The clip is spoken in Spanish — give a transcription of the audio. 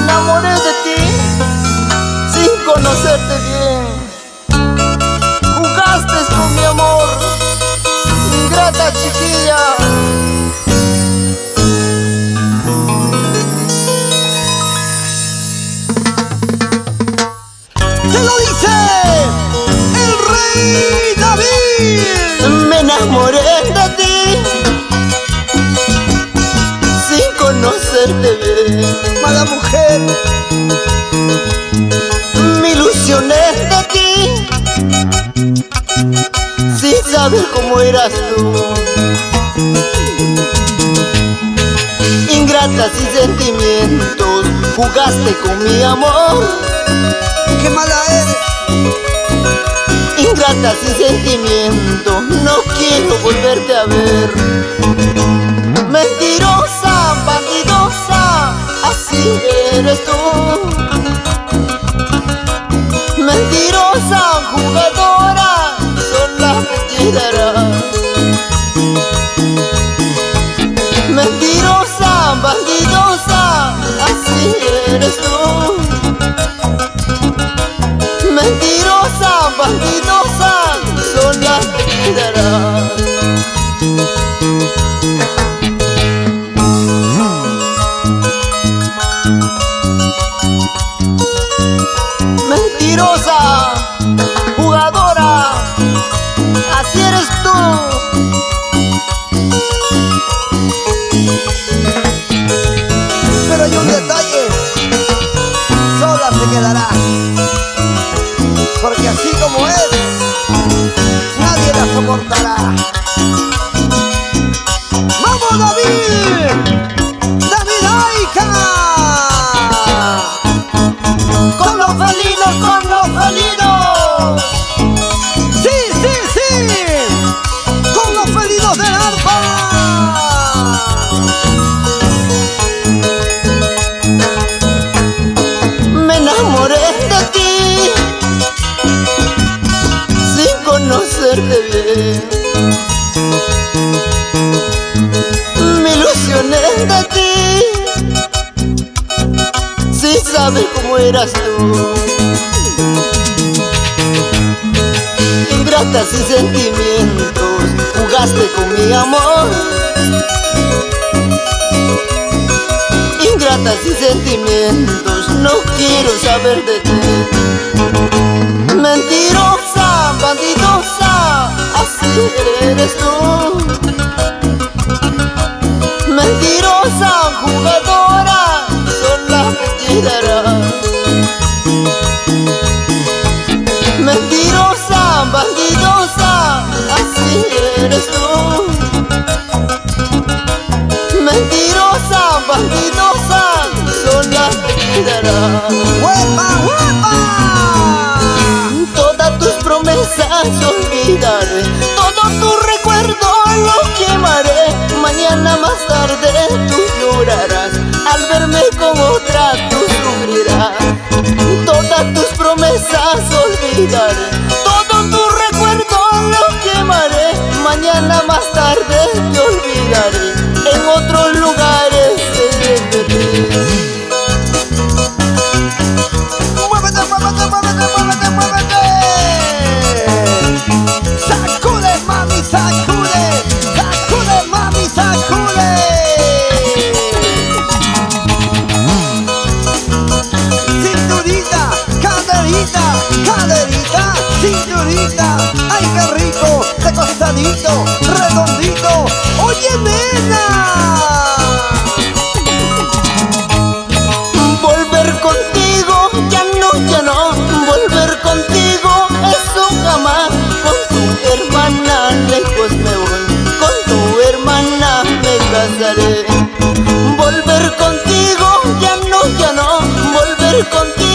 enamoré de ti sin conocerte bien. Jugaste con mi amor, ingrata chiquilla. ¡Te lo dice el rey David! Me enamoré de ti sin conocerte bien. Mala mujer, Me ilusioné de ti sin saber cómo eras tú. Ingrata sin sentimientos, jugaste con mi amor. qué mala eres. Ingrata sin sentimiento, no quiero volverte a ver. Mentirosa, bandidosa, así eres tú. Mentirosa, jugadora, sola te quedarás. Mentirosa, bandidosa, así eres tú. Mentirosa, bandidosa, sola te quedarás. Mentirosa, jugadora, así eres tú. Pero hay un detalle, sola se quedará. Porque así como es, nadie la soportará. ¡Vamos, David! ¡David Aica! Con los felinos, con los felinos. ¡Sí, sí, sí! ¡Con los felinos del arpa! Me enamoré de ti sin conocerte bien. Me ilusioné de ti sin saber cómo eras tú. Ingrata sin sentimientos, jugaste con mi amor. Ingrata sin sentimientos, no quiero saber de ti. Mentirosa, bandidosa, así eres tú. Mentirosa, jugadora, sola te quedarás. Mentirosa, bandidosa, así eres tú. Mentirosa, bandidosa, sola te quedarás. ¡Huepa, huepa! Todas tus promesas olvidaré, todo tu recuerdo lo quemaré. Mañana más tarde tú llorarás, al verme con otra tú sufrirás. Todas tus promesas olvidaré, todo tu recuerdo lo quemaré. Mañana más tarde te olvidaré, en otros lugares seré feliz. ¡Muévete, muévete, muévete, muévete, muévete! ¡Sacude, mami, sacude! ¡Sacude, mami, sacude! Cinturita, caderita, caderita, cinturita. ¡Ay, qué rico! De costadito, redondito. ¡Oye, nena! Volver contigo, ya no, volver contigo, eso jamás. Con tu hermana lejos me voy, con tu hermana me casaré. Volver contigo, ya no, volver contigo.